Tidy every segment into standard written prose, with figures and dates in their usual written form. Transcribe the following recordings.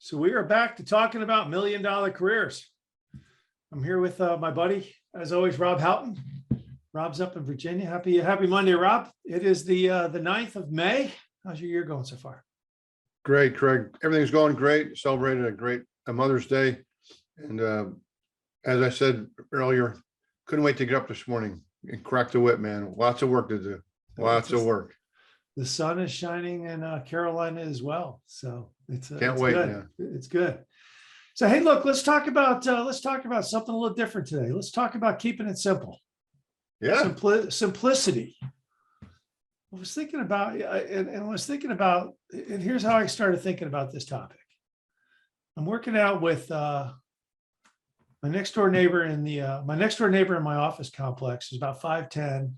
So we are back to talking about $1,000,000 careers. I'm here with my buddy, as always, Rob Houghton. Rob's up in Virginia. Happy Monday, Rob. It is the 9th of May. How's your year going so far? Great, Craig. Everything's going great. Celebrated a Mother's Day. And as I said earlier, couldn't wait to get up this morning and crack the whip, man. Lots of work to do. Lots of work. The sun is shining in Carolina as well. So Can't wait, good. man. It's good. So, hey, look, let's talk about something a little different today. Let's talk about keeping it simple. Yeah. Simplicity. I was thinking about, and here's how I started thinking about this topic. I'm working out with my next door neighbor in my office complex is about 5'10",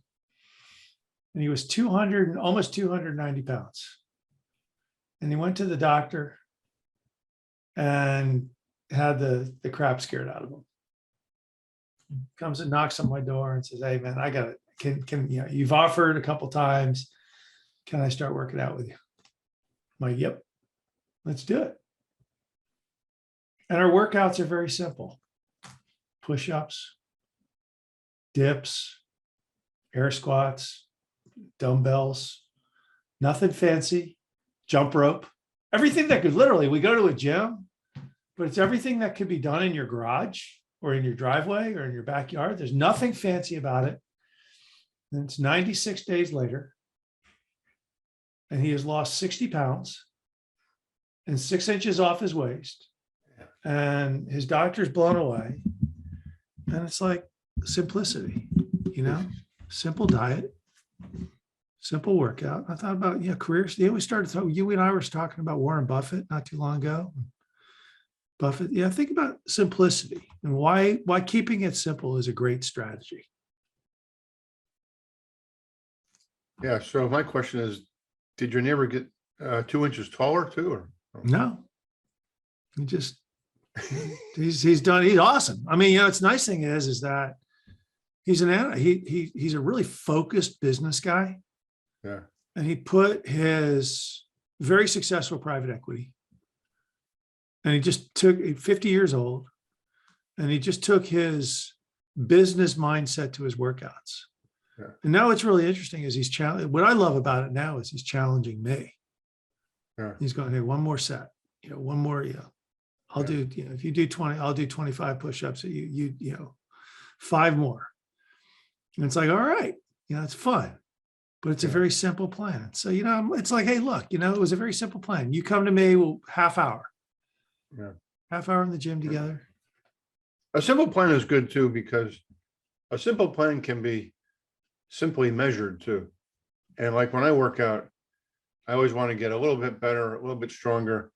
and he was 200, almost 290 pounds. And he went to the doctor and had the crap scared out of him. Comes and knocks on my door and says, "Hey man, I got it. Can you've offered a couple times. Can I start working out with you?" I'm like, "Yep, let's do it." And our workouts are very simple. Push-ups, dips, air squats, dumbbells, nothing fancy, jump rope, everything that could literally, we go to a gym, but it's everything that could be done in your garage or in your driveway or in your backyard. There's nothing fancy about it. And it's 96 days later, and he has lost 60 pounds and 6 inches off his waist. And his doctor's blown away. And it's like simplicity, simple diet, simple workout. I thought about, careers. We started talking, you and I were talking about Warren Buffett not too long ago. Buffett, think about simplicity and why keeping it simple is a great strategy. Yeah. So my question is, did your neighbor get 2 inches taller too? Or no? He just he's awesome. I mean, it's nice thing is that he's a really focused business guy. Yeah. And he put his very successful private equity, and he just took 50 years old, and he just took his business mindset to his workouts. Yeah. And now what's really interesting is what I love about it now is he's challenging me. Yeah. He's going, "Hey, one more set, one more, I'll do, if you do 20, I'll do 25 push-ups. You 5 more." And it's like, all right, it's fun, but it's a very simple plan. So, it's like, hey, look, it was a very simple plan. You come to me, half hour in the gym together. A simple plan is good too, because a simple plan can be simply measured too. And like when I work out, I always want to get a little bit better, a little bit stronger,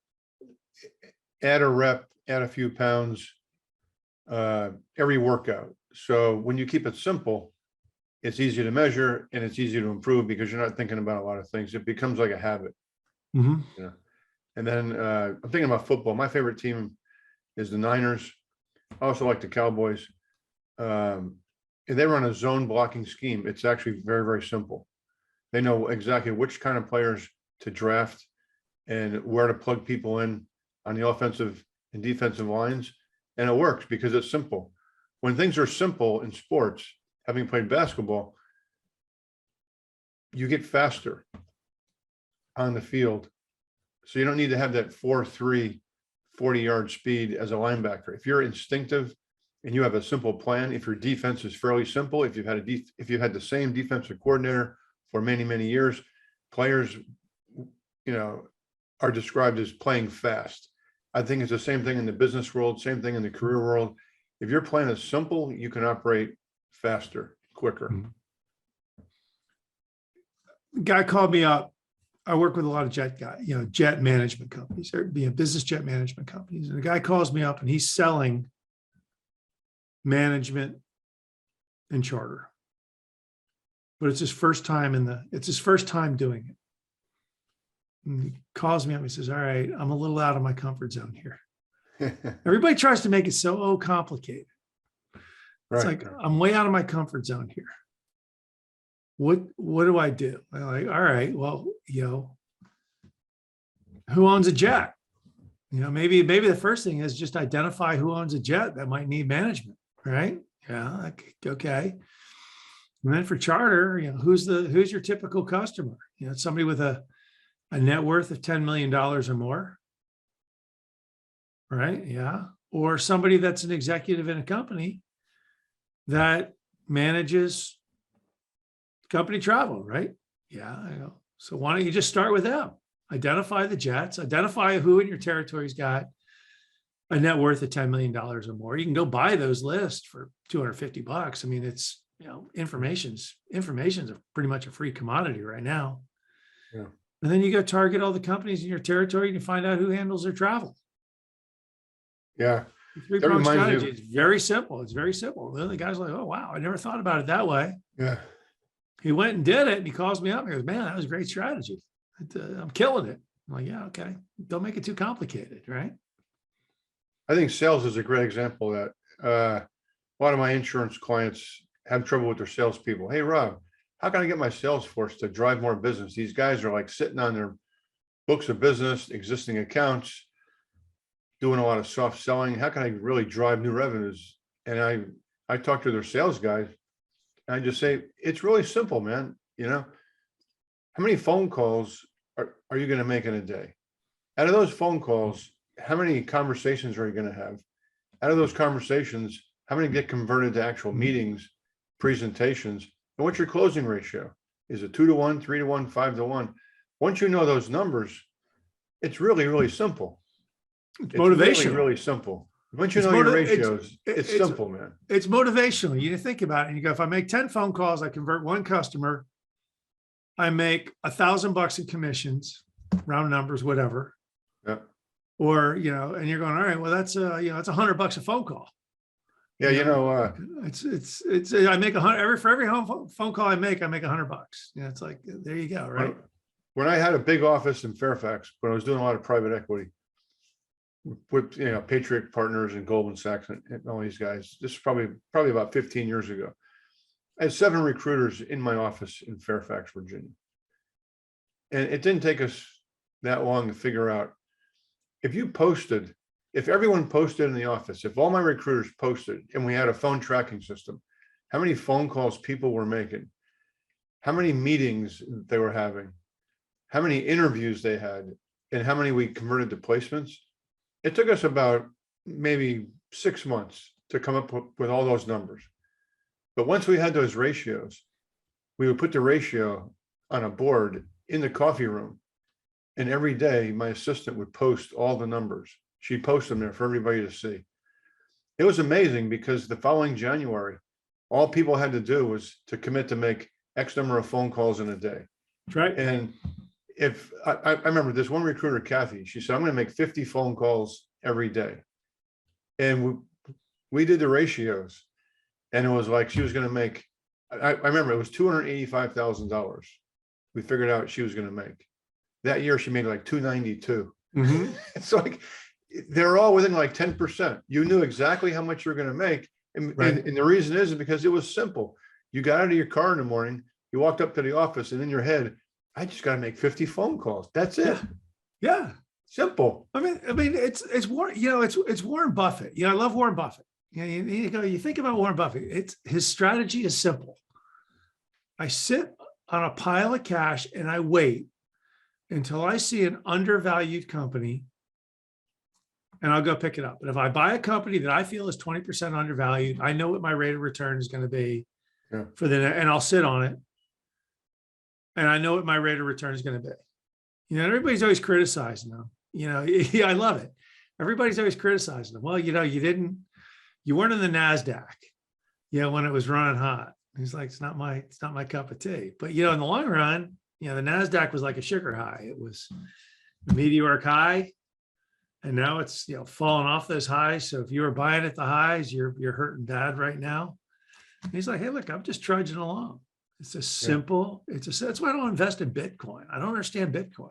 add a rep, add a few pounds, every workout. So when you keep it simple, it's easy to measure and it's easy to improve because you're not thinking about a lot of things. It becomes like a habit. Mm-hmm. And then I'm thinking about football. My favorite team is the Niners. I also like the Cowboys. And they run a zone blocking scheme. It's actually very, very simple. They know exactly which kind of players to draft and where to plug people in on the offensive and defensive lines. And it works because it's simple. When things are simple in sports, having played basketball, you get faster on the field. So you don't need to have that 4.3 40-yard speed as a linebacker. If you're instinctive and you have a simple plan, if your defense is fairly simple, if you've had the same defensive coordinator for many, many years, players, are described as playing fast. I think it's the same thing in the business world, same thing in the career world. If your plan is simple, you can operate faster, quicker. Mm-hmm. The guy called me up. I work with a lot of jet management companies, or business jet management companies. And the guy calls me up and he's selling management and charter. But it's his first time doing it. And he calls me up and he says, "All right, I'm a little out of my comfort zone here." Everybody tries to make it so complicated. It's like, I'm way out of my comfort zone here. What do I do? I'm like, all right, well, who owns a jet? Maybe the first thing is just identify who owns a jet that might need management, right? Yeah, okay. And then for charter, who's your typical customer? It's somebody with a net worth of $10 million or more, right? Yeah. Or somebody that's an executive in a company that manages company travel, right? Yeah, I know. So why don't you just start with them? Identify the jets, identify who in your territory's got a net worth of $10 million or more. You can go buy those lists for $250. I mean, it's, information's pretty much a free commodity right now. Yeah. And then you go target all the companies in your territory to find out who handles their travel. Yeah. Three-pronged strategy. It's very simple. It's very simple. Then the guy's like, oh, wow, I never thought about it that way. Yeah. He went and did it, and he calls me up and he goes, man, that was a great strategy. I'm killing it. I'm like, yeah, okay. Don't make it too complicated, right? I think sales is a great example of that. A lot of my insurance clients have trouble with their salespeople. Hey, Rob, how can I get my sales force to drive more business? These guys are like sitting on their books of business, existing accounts, doing a lot of soft selling. How can I really drive new revenues? And I talk to their sales guys, and I just say, it's really simple, man. How many phone calls are you going to make in a day? Out of those phone calls, how many conversations are you going to have? Out of those conversations, how many get converted to actual meetings, presentations? And what's your closing ratio? Is it 2-to-1, 3-to-1, 5-to-1? Once you know those numbers, it's really, really simple. It's motivational. Really, really simple. Once you know your ratios, it's simple, man. It's motivational. You think about it and you go, if I make 10 phone calls, I convert one customer, I make $1,000 in commissions, round numbers, whatever. Yeah. Or, and you're going, all right, well, that's it's $100 a phone call. Yeah. It's I make 100 for every phone call I make $100. It's like, there you go. Right. When I had a big office in Fairfax, when I was doing a lot of private equity with, Patriot Partners and Goldman Sachs and all these guys, this is probably about 15 years ago. I had 7 recruiters in my office in Fairfax, Virginia. And it didn't take us that long to figure out if everyone posted in the office, if all my recruiters posted and we had a phone tracking system, how many phone calls people were making, how many meetings they were having, how many interviews they had, and how many we converted to placements. It took us about maybe 6 months to come up with all those numbers. But once we had those ratios, we would put the ratio on a board in the coffee room. And every day my assistant would post all the numbers. She'd post them there for everybody to see. It was amazing because the following January, all people had to do was to commit to make X number of phone calls in a day. That's right. And if I remember this one recruiter, Kathy, she said, I'm going to make 50 phone calls every day. And we did the ratios. And it was like she was going to make, I remember it was $285,000. We figured out she was going to make. That year she made like 292. Mm-hmm. It's like they're all within like 10%. You knew exactly how much you were going to make. And the reason is because it was simple. You got out of your car in the morning, you walked up to the office, and in your head, I just got to make 50 phone calls. That's it. Yeah. Simple. I mean, it's Warren, it's Warren Buffett. I love Warren Buffett. You think about Warren Buffett. His strategy is simple. I sit on a pile of cash and I wait until I see an undervalued company and I'll go pick it up. But if I buy a company that I feel is 20% undervalued, I know what my rate of return is going to be and I'll sit on it. And I know what my rate of return is going to be. Everybody's always criticizing them. I love it. Everybody's always criticizing them. Well, you weren't in the NASDAQ, when it was running hot. He's like, it's not my cup of tea. But, in the long run, the NASDAQ was like a sugar high. It was a meteoric high. And now it's, falling off those highs. So if you were buying at the highs, you're hurting bad right now. And he's like, hey, look, I'm just trudging along. It's a simple, that's why I don't invest in Bitcoin. I don't understand Bitcoin.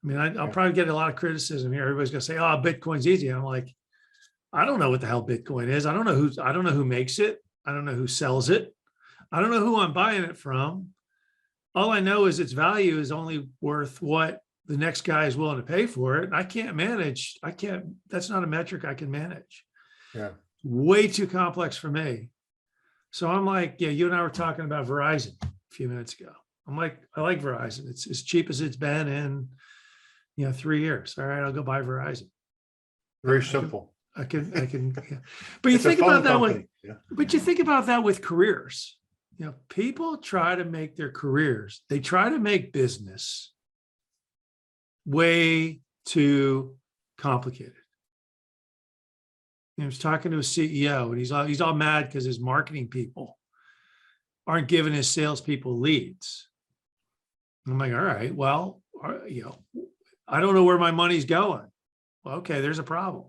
I mean, I'll probably get a lot of criticism here. Everybody's going to say, oh, Bitcoin's easy. And I'm like, I don't know what the hell Bitcoin is. I don't know who makes it. I don't know who sells it. I don't know who I'm buying it from. All I know is its value is only worth what the next guy is willing to pay for it. I can't manage. That's not a metric I can manage. Yeah. Way too complex for me. So I'm like, yeah, you and I were talking about Verizon a few minutes ago. I'm like, I like Verizon. It's as cheap as it's been in, 3 years. All right, I'll go buy Verizon. Very simple. I can, yeah. But you It's a think phone about that company. Yeah. but you think about that with careers. People try to make their careers, they try to make business way too complicated. I was talking to a CEO and he's all mad because his marketing people aren't giving his salespeople leads. I'm like, all right, well, I don't know where my money's going. Well, okay, there's a problem.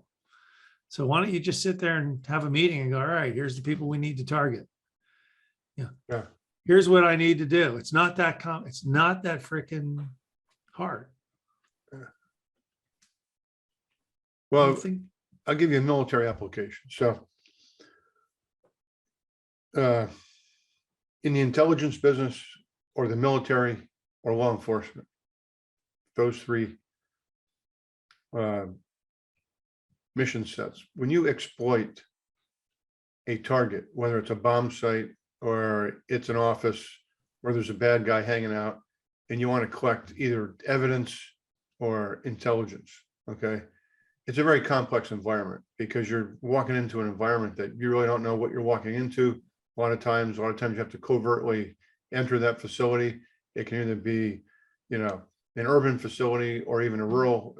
So why don't you just sit there and have a meeting and go, all right, here's the people we need to target. Yeah. Here's what I need to do. It's not that it's not that freaking hard. Well, I'll give you a military application. So in the intelligence business or the military or law enforcement, those three mission sets, when you exploit a target, whether it's a bomb site or it's an office where there's a bad guy hanging out and you want to collect either evidence or intelligence, okay? It's a very complex environment because you're walking into an environment that you really don't know what you're walking into. A lot of times you have to covertly enter that facility. It can either be, an urban facility or even a rural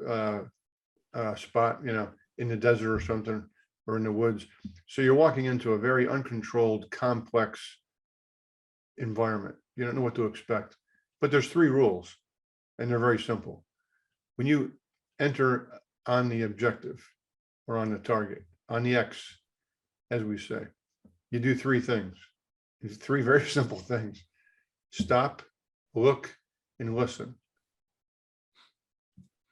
spot, in the desert or something, or in the woods. So you're walking into a very uncontrolled, complex environment. You don't know what to expect. But there's 3 rules, and they're very simple. When you enter on the objective or on the target, on the X, as we say, you do 3 things. It's 3 very simple things. Stop, look, and listen.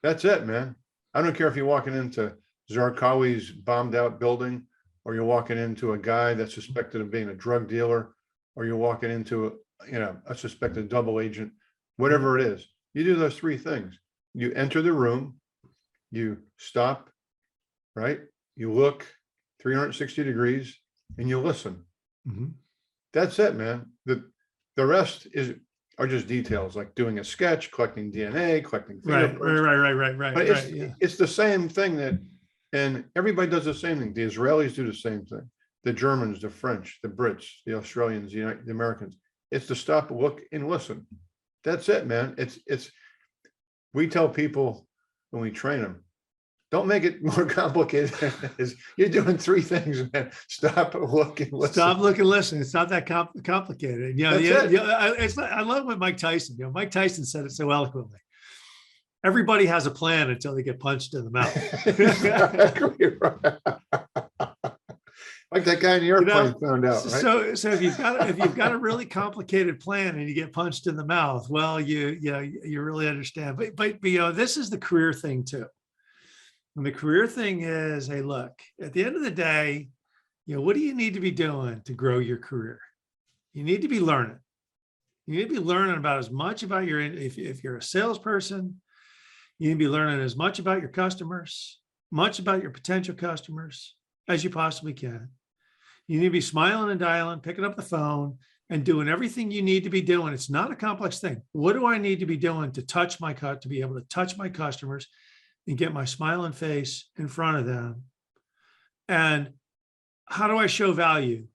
That's it, man. I don't care if you're walking into Zarqawi's bombed out building, or you're walking into a guy that's suspected of being a drug dealer, or you're walking into a suspected double agent, whatever it is. You do those 3 things. You enter the room, you stop, right? You look 360 degrees and you listen. Mm-hmm. That's it, man. The rest are just details, like doing a sketch, collecting DNA, collecting fingerprints. Right. But Yeah. it's the same thing and everybody does the same thing. The Israelis do the same thing. The Germans, the French, the Brits, the Australians, the Americans. It's to stop, look, and listen. That's it, man. We tell people when we train them, don't make it more complicated than it is. You're doing 3 things, man. Stop, look, and listen. Stop, look, and listen. It's not that complicated. I love what Mike Tyson. Mike Tyson said it so eloquently. Everybody has a plan until they get punched in the mouth. Exactly right. Like that guy in the airplane found out, right? So if you've got a really complicated plan and you get punched in the mouth, well, you really understand. But this is the career thing too. And the career thing is, hey, look, at the end of the day, what do you need to be doing to grow your career? You need to be learning. You need to be learning about as much about if you're a salesperson, you need to be learning as much about your customers, much about your potential customers as you possibly can. You need to be smiling and dialing, picking up the phone and doing everything you need to be doing. It's not a complex thing. What do I need to be doing to be able to touch my customers and get my smiling face in front of them? And how do I show value?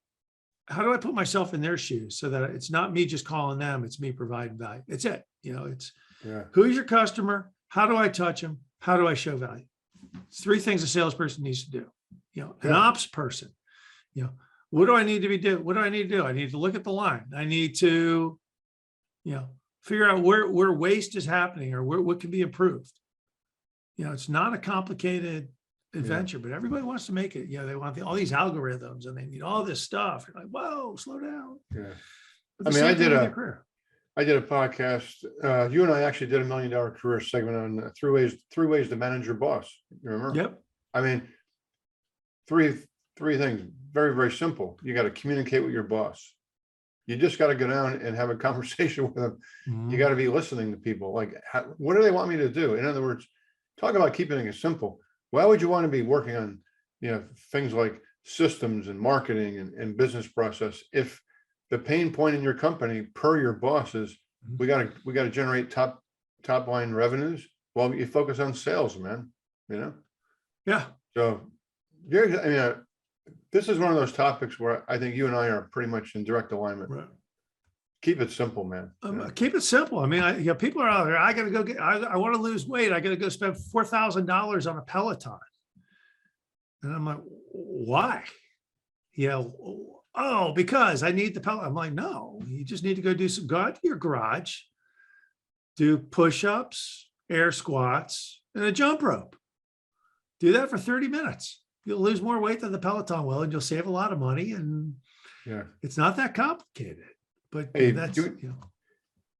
How do I put myself in their shoes so that it's not me just calling them, it's me providing value? It's it. Who's your customer? How do I touch them? How do I show value? It's 3 things a salesperson needs to do. An ops person, what do I need to be doing? What do I need to do? I need to look at the line. I need to, figure out where waste is happening or what can be improved. It's not a complicated adventure, but everybody wants to make it. They want all these algorithms and they need all this stuff. You're like, whoa, slow down. Yeah. I did a podcast. You and I actually did $1 million career segment on 3 ways to manage your boss. You remember? Yep. I mean, three things, very, very simple. You got to communicate with your boss. You just got to go down and have a conversation with them. You Mhm. got to be listening to people. Like, what do they want me to do? In other words, talk about keeping it simple. Why would you want to be working on, things like systems and marketing and business process if the pain point in your company per your boss is we got to generate top line revenues while you focus on sales, man. Yeah. So this is one of those topics where I think you and I are pretty much in direct alignment. Right. Keep it simple, man. Keep it simple. I mean, people are out there. I got to go get. I want to lose weight. I got to go spend $4,000 on a Peloton, and I'm like, why? Oh, because I need the Peloton. I'm like, no, you just need to go out to your garage, do push-ups, air squats, and a jump rope. Do that for 30 minutes. You'll lose more weight than the Peloton will, and you'll save a lot of money. And it's not that complicated. But Hey, that's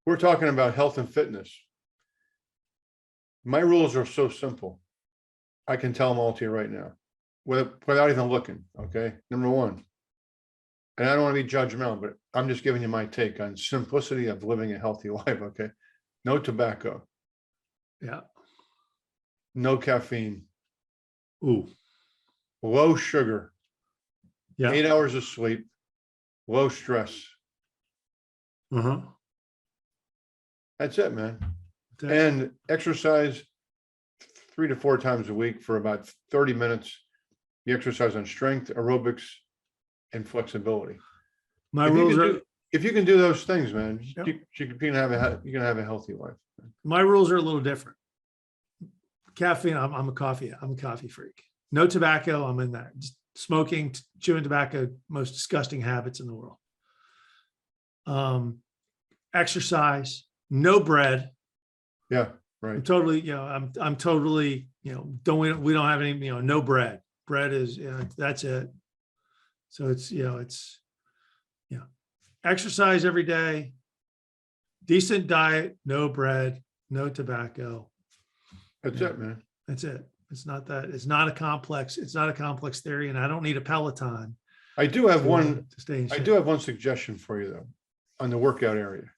we're talking about health and fitness. My rules are so simple. I can tell them all to you right now without even looking. Okay. Number one, and I don't want to be judgmental, but I'm just giving you my take on simplicity of living a healthy life. Okay. No tobacco. Yeah. No caffeine. Ooh. Low sugar. Yeah. 8 hours of sleep. Low stress. Uh-huh. That's it, man. And exercise 3 to 4 times a week for about 30 minutes. You exercise on strength, aerobics, and flexibility. My rules are. If you can do those things, man, Yep. you can have a healthy life. My rules are a little different. Caffeine. I'm a coffee freak. No tobacco. I'm in there. Just smoking, chewing tobacco. Most disgusting habits in the world. Exercise. No bread. Yeah. Right. I'm totally. I'm totally. We don't have any. No bread. Bread is. That's it. So it's. Exercise every day. Decent diet. No bread. No tobacco. That's it, man. That's it. It's not a complex theory, and I don't need a Peloton. I do have one suggestion for you though, on the workout area.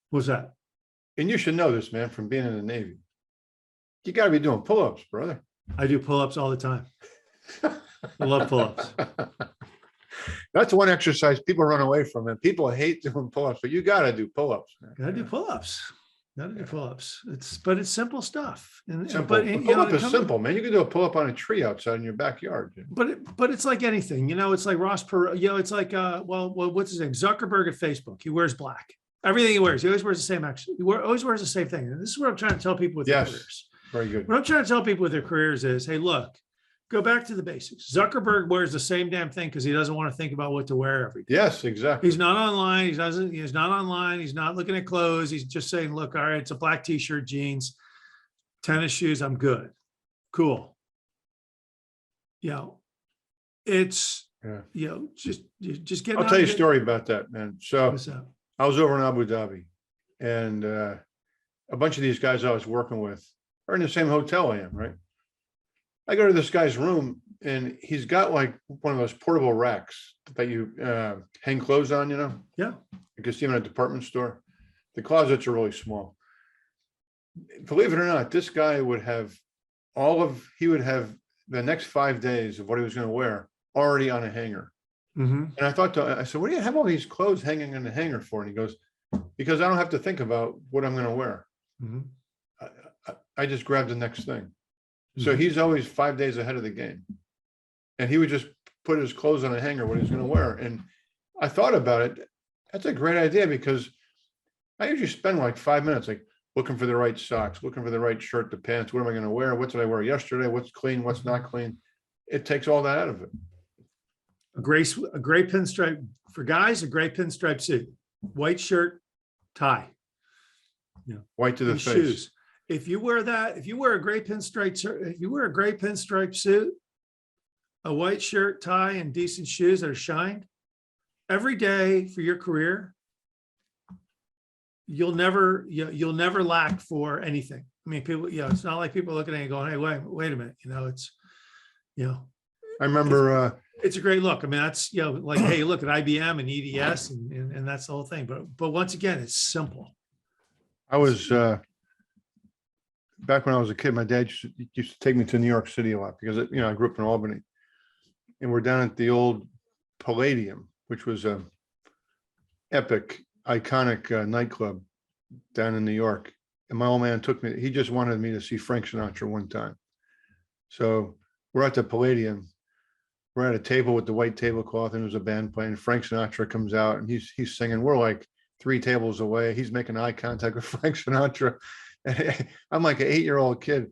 What's that? And you should know this, man, from being in the Navy. You got to be doing pull-ups, brother. I do pull-ups all the time. I love pull-ups. That's one exercise people run away from, and people hate doing pull-ups, but you got to do pull-ups, man. Gotta do pull-ups. But it's simple stuff. Simple. But Pull-up is simple, man. You can do a pull-up on a tree outside in your backyard. But it's like anything, it's like Ross Perot, it's like what's his name? Zuckerberg at Facebook. He wears black. Everything he wears, he always wears the same action. Always wears the same thing. And this is what I'm trying to tell people with their careers. Very good. What I'm trying to tell people with their careers is, hey, look, go back to the basics. Zuckerberg wears the same damn thing because he doesn't want to think about what to wear every day. Yes, exactly. He's not online. He's not online. He's not looking at clothes. He's just saying, look, all right, it's a black t-shirt, jeans, tennis shoes. I'm good. Cool. It's, just get. I'll tell you a story about that, man. So I was over in Abu Dhabi, and a bunch of these guys I was working with are in the same hotel I am, right? I go to this guy's room, and he's got like one of those portable racks that you hang clothes on, Yeah. You can see them in a department store. The closets are really small. Believe it or not, this guy would have the next 5 days of what he was going to wear already on a hanger. Mm-hmm. And I said, what do you have all these clothes hanging on the hanger for? And he goes, because I don't have to think about what I'm going to wear. Mm-hmm. I just grabbed the next thing. So he's always 5 days ahead of the game. And he would just put his clothes on a hanger, what he's going to wear. And I thought about it. That's a great idea, because I usually spend like 5 minutes, like looking for the right socks, looking for the right shirt, the pants. What am I going to wear? What did I wear yesterday? What's clean? What's not clean? It takes all that out of it. A gray pinstripe for guys, a gray pinstripe suit, white shirt, tie. White to the face. Shoes. If you wear a gray pinstripe suit, a white shirt, tie, and decent shoes that are shined every day for your career, you'll never lack for anything. I mean, people, it's not like people looking at you going, hey, wait a minute. I remember, It's a great look. I mean, that's, like, hey, look at IBM and EDS and that's the whole thing. But once again, it's simple. I was, back when I was a kid, my dad used to take me to New York City a lot because, I grew up in Albany. And we're down at the old Palladium, which was a epic, iconic nightclub down in New York. And my old man took me, he just wanted me to see Frank Sinatra one time. So we're at the Palladium. We're at a table with the white tablecloth and there's a band playing. Frank Sinatra comes out and he's singing. We're like 3 tables away. He's making eye contact with Frank Sinatra. And I'm like an 8-year-old kid.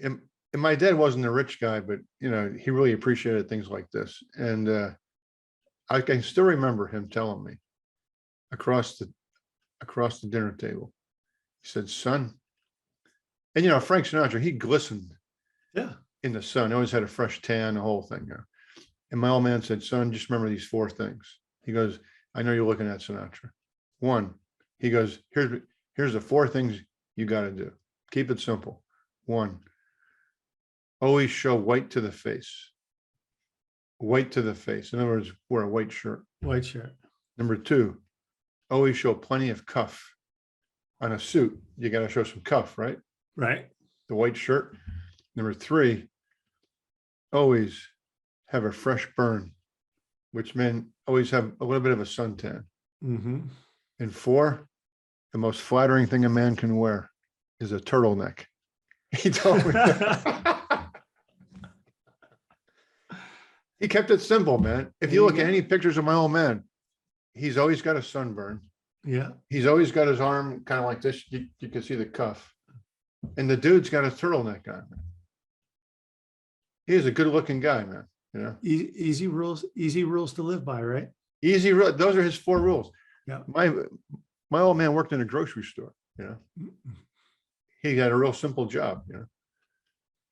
And my dad wasn't a rich guy, but he really appreciated things like this. And I can still remember him telling me across the dinner table, he said, son, and Frank Sinatra, he glistened in the sun. He always had a fresh tan, the whole thing. And my old man said, son, just remember these 4 things. He goes, I know you're looking at Sinatra. 1, he goes, here's the 4 things you got to do. Keep it simple. 1, always show white to the face. White to the face. In other words, wear a white shirt. White shirt. Number 2, always show plenty of cuff. On a suit, you got to show some cuff, right? Right. The white shirt. Number 3, always have a fresh burn, which men always have a little bit of a suntan. Mm-hmm. And 4, the most flattering thing a man can wear is a turtleneck. He told me. He kept it simple, man. If you look at any pictures of my old man, he's always got a sunburn. Yeah. He's always got his arm kind of like this. You can see the cuff. And the dude's got a turtleneck on. He's a good looking guy, man. Easy rules to live by, right? Easy. Those are his 4 rules. Yeah. My old man worked in a grocery store, He had a real simple job,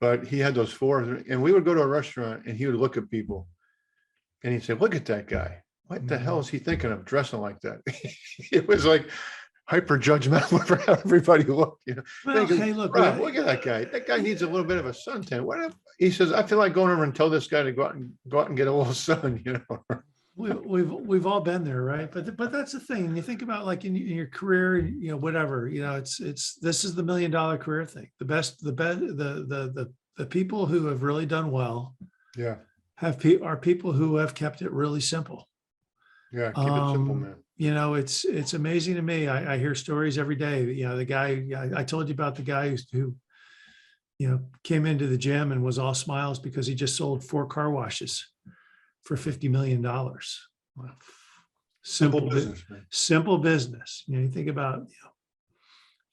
But he had those 4, and we would go to a restaurant and he would look at people and he'd say, look at that guy. What the hell is he thinking of dressing like that? It was like hyper judgmental for how everybody looked. Well, hey, look at that guy. That guy needs a little bit of a suntan. What if he says, I feel like going over and tell this guy to go out and get a little sun, We've all been there, right? But that's the thing. You think about like in your career, whatever, this is the $1 million career thing. The people who have really done well, are people who have kept it really simple. Yeah, keep it simple, man. It's amazing to me. I hear stories every day. The guy I told you about, the guy who came into the gym and was all smiles because he just sold 4 car washes for $50 million. Well, simple business, man. Simple business. You think about,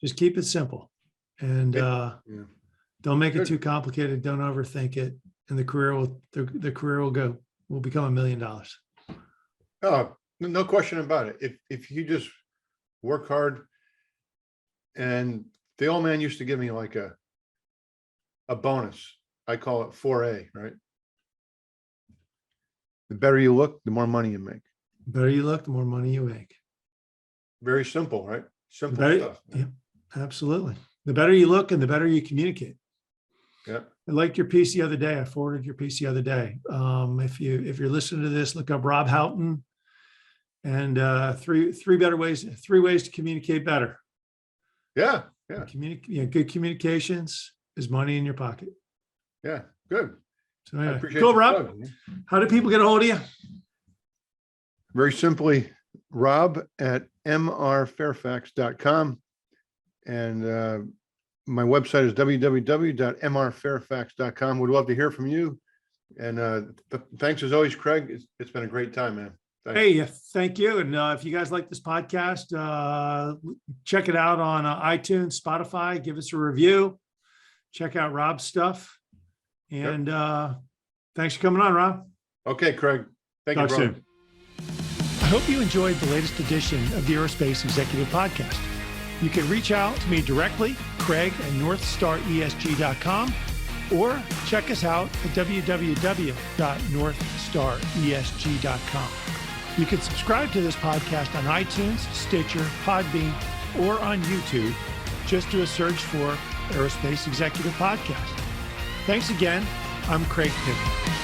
just keep it simple and don't make it too complicated. Don't overthink it. And the career will become $1 million. Oh, no question about it. If you just work hard, and the old man used to give me like a bonus. I call it 4A, right? The better you look, the more money you make. The better you look, the more money you make. Very simple, right? Simple stuff. Yeah, absolutely. The better you look and the better you communicate. Yeah. I liked your piece the other day. I forwarded your piece the other day. If you're listening to this, look up Rob Houghton and 3 ways to communicate better. Yeah. Good communications is money in your pocket. Yeah, good. So anyway, cool, Rob. How do people get a hold of you? Very simply, rob@mrfairfax.com. And my website is www.mrfairfax.com. Would love to hear from you. And thanks as always, Craig. It's been a great time, man. Thanks. Hey, thank you. And if you guys like this podcast, check it out on iTunes, Spotify. Give us a review. Check out Rob's stuff. And thanks for coming on, Rob. Okay, Craig. Thank you, brother. Soon. I hope you enjoyed the latest edition of the Aerospace Executive Podcast. You can reach out to me directly, Craig at northstaresg.com, or check us out at www.northstaresg.com. You can subscribe to this podcast on iTunes, Stitcher, Podbean, or on YouTube. Just do a search for Aerospace Executive Podcast. Thanks again. I'm Craig Piven.